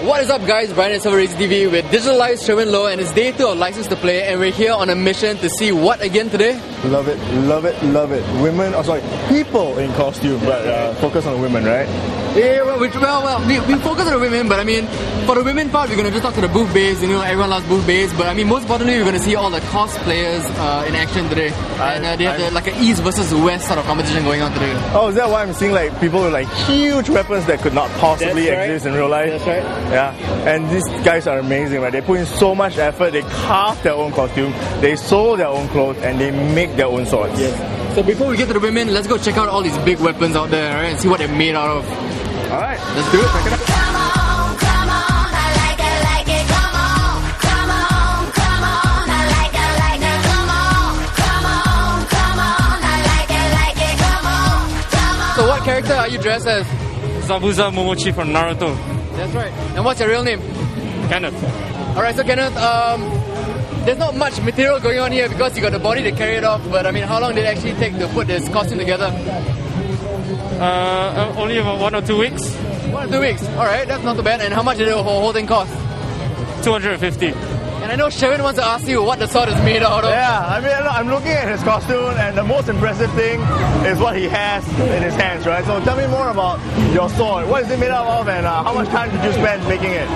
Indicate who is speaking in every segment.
Speaker 1: What is up, guys? Brian at R.age TV with Digital Live's Sherwin Low, and it's day 2 of License to Play, and we're here on a mission to see what again today?
Speaker 2: Love it, love it, love it. Women, people in costume, but focus on the women, right?
Speaker 1: Yeah, well, we focus on the women, but I mean, for the women part, we're going to just talk to the booth base. You know, everyone loves booth base, but I mean, most importantly, we're going to see all the cosplayers in action today. And they have like an East versus West sort of competition going on today.
Speaker 2: Oh, is that why I'm seeing like people with like huge weapons that could not possibly exist in real life?
Speaker 1: That's right.
Speaker 2: Yeah, and these guys are amazing, right? They put in so much effort, they carve their own costume, they sew their own clothes, and they make their own swords.
Speaker 1: Yes. So before we get to the women, let's go check out all these big weapons out there, right, and see what they're made out of.
Speaker 2: Alright,
Speaker 1: let's do it. Check it out.
Speaker 3: Come on, I like it, come on. Come on, I like it, come on. I like it, come on.
Speaker 1: So what character are you dressed as?
Speaker 4: Zabuza Momochi from Naruto.
Speaker 1: That's right. And what's your real name?
Speaker 4: Kenneth.
Speaker 1: Alright, so Kenneth, there's not much material going on here because you got the body to carry it off, but I mean, how long did it actually take to put this costume together?
Speaker 4: Only about 1 or 2 weeks.
Speaker 1: 1 or 2 weeks. Alright, that's not too bad. And how much did the whole thing cost?
Speaker 4: 250.
Speaker 1: And I know Sherwin wants to ask you what the sword is made out of.
Speaker 2: yeah, I mean, I'm looking at his costume, and the most impressive thing is what he has in his hands, right? So tell me more about your sword. What is it made out of, and how much time did you spend making it?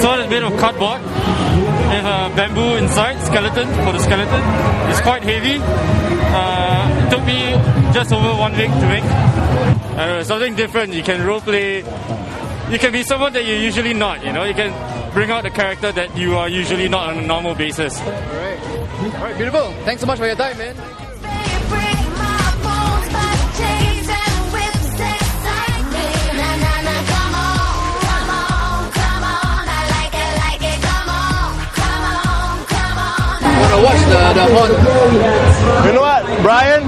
Speaker 4: Sword is made of cardboard with bamboo inside, skeleton for the skeleton. It's quite heavy. It took me just over 1 week to make. Something different. You can roleplay. You can be someone that you're usually not. You know, you can bring out the character that you are usually not on a normal basis.
Speaker 1: Alright, beautiful. Thanks so much for your time, man. Watch the horn.
Speaker 2: You know what, Brian?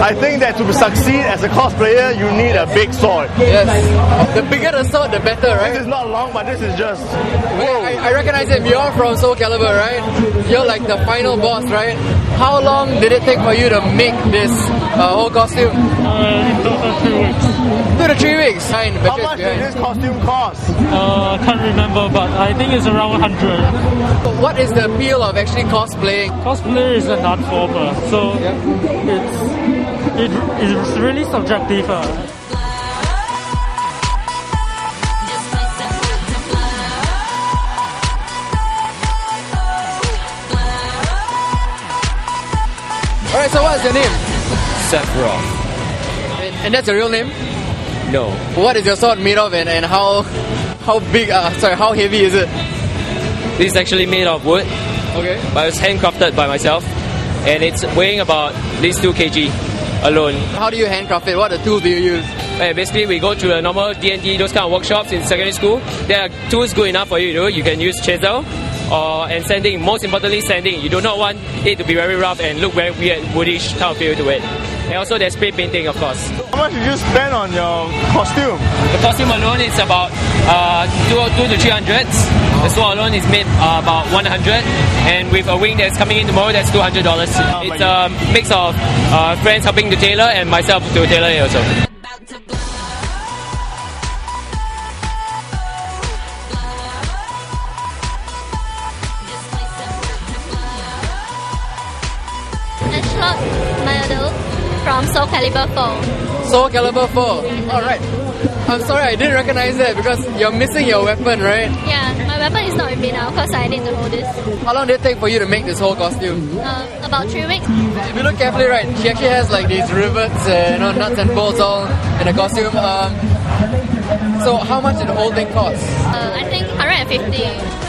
Speaker 2: I think that to succeed as a cosplayer, you need a big sword.
Speaker 1: Yes. The bigger the sword, the better, right?
Speaker 2: This is not long, but this is just...
Speaker 1: I recognize him. You're from Soul Calibur, right? You're like the final boss, right? How long did it take for you to make this whole costume?
Speaker 4: In total 3 weeks.
Speaker 1: 2 to 3 weeks.
Speaker 2: How much did this costume cost?
Speaker 4: Can't remember, but I think it's around 100.
Speaker 1: What is the appeal of actually cosplaying?
Speaker 4: Cosplay is an art form, so it's really subjective.
Speaker 1: Alright, so what's your name?
Speaker 5: Sephiroth.
Speaker 1: And that's your real name?
Speaker 5: No.
Speaker 1: What is your sword made of, and how big, how heavy is it?
Speaker 5: This is actually made of wood.
Speaker 1: Okay.
Speaker 5: But it's handcrafted by myself. And it's weighing about these 2 kg alone.
Speaker 1: How do you handcraft it? What are the tools do you use?
Speaker 5: Basically, we go to the normal D&D, those kind of workshops in secondary school. There are tools good enough for you to do. You can use chisel and sanding. Most importantly, sanding. You do not want it to be very rough and look very weird, woodish type of feel to it. And also there's spray painting, of course.
Speaker 2: How much did you spend on your costume?
Speaker 5: The costume alone is about 2 to 300. The sword alone is made about 100, and with a wing that's coming in tomorrow, that's $200. It's a mix of friends helping to tailor and myself to tailor it also.
Speaker 3: From Soul Calibur 4.
Speaker 1: Soul Calibur 4. Alright. I'm sorry, I didn't recognize that because you're missing your weapon, right?
Speaker 3: Yeah, my weapon is not with me now because I need to hold this.
Speaker 1: How long did it take for you to make this whole costume?
Speaker 3: About 3 weeks.
Speaker 1: If you look carefully, right, she actually has like these rivets, nuts and bolts all in the costume. So how much did the whole thing cost?
Speaker 3: I think 150.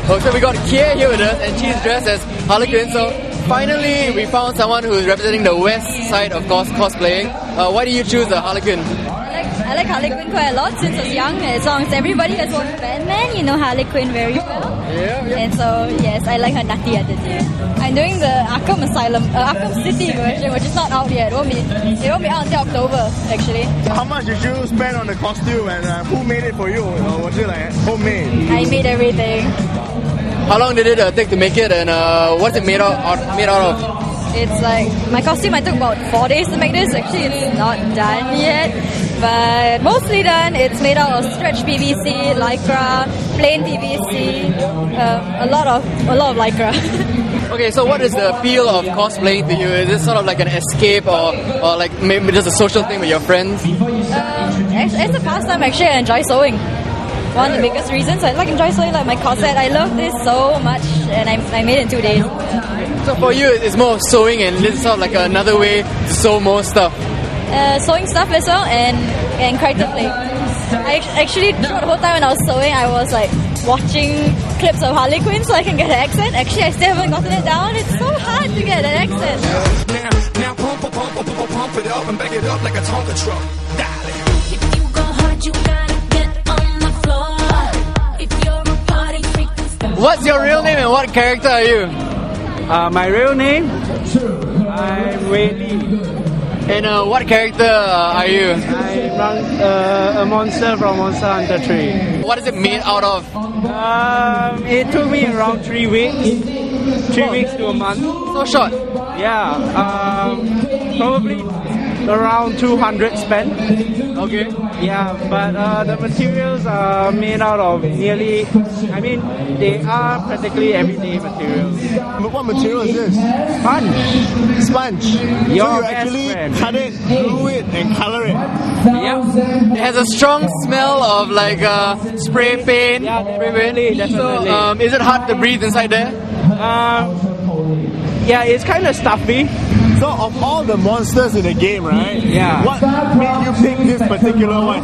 Speaker 1: Oh, so we got Kia here with us, and she's dressed as Harley Quinn. So finally, we found someone who is representing the west side of cosplaying. Why do you choose the Harley Quinn?
Speaker 6: I like Harley Quinn quite a lot since I was young. As long as everybody has watched Batman, you know Harley Quinn very well.
Speaker 1: Yeah.
Speaker 6: And so, yes, I like her nutty attitude. I'm doing the Arkham City version, which is not out yet. It won't be out until October, actually.
Speaker 2: How much did you spend on the costume, and who made it for you? Or was it like homemade?
Speaker 6: I made everything.
Speaker 1: How long did it take to make it, and what's it made out of?
Speaker 6: It's like my costume. I took about 4 days to make this. Actually, it's not done yet, but mostly done. It's made out of stretch PVC, lycra, plain PVC, a lot of lycra.
Speaker 1: Okay, so what is the appeal of cosplaying to you? Is it sort of like an escape, or like maybe just a social thing with your friends?
Speaker 6: It's a pastime. Actually, I enjoy sewing. One of the biggest reasons I enjoy sewing, like my corset. I love this so much, and I made it in 2 days.
Speaker 1: So for you, it's more sewing, and this is sort of like another way to sew more stuff.
Speaker 6: Sewing stuff as well, and character play. I actually, throughout the whole time when I was sewing, I was like watching clips of Harley Quinn so I can get an accent. Actually, I still haven't gotten it down. It's so hard to get an accent.
Speaker 7: Now pump it up and back it up like a Tonka truck.
Speaker 3: If you go hard, you gotta get on the floor. If you're a party freak,
Speaker 1: What's your real name and what character are you?
Speaker 8: My real name? I'm Wei Li.
Speaker 1: And what character are you?
Speaker 8: I'm a monster from Monster Hunter 3.
Speaker 1: What is it made out of?
Speaker 8: It took me around 3 weeks. 3 weeks to a month.
Speaker 1: So short.
Speaker 8: Yeah, probably around 200 spent.
Speaker 1: Okay.
Speaker 8: Yeah, but the materials are made out of they are practically everyday materials.
Speaker 2: But what material is this?
Speaker 8: Sponge.
Speaker 2: Sponge.
Speaker 8: Your
Speaker 2: So you
Speaker 8: best
Speaker 2: actually
Speaker 8: friend.
Speaker 2: cut it, glue it, and color it.
Speaker 8: Yeah.
Speaker 1: It has a strong smell of like spray paint.
Speaker 8: Yeah,
Speaker 1: Spray paint.
Speaker 8: definitely.
Speaker 1: So is it hard to breathe inside there?
Speaker 8: Yeah, it's kind of stuffy.
Speaker 2: So of all the monsters in the game, right?
Speaker 8: Yeah.
Speaker 2: What made you pick this particular one?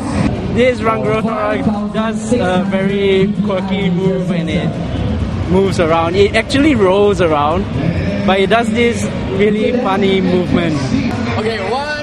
Speaker 8: This Rangrothora does a very quirky move and it moves around. It actually rolls around, but it does this really funny movement.
Speaker 1: Okay, 1,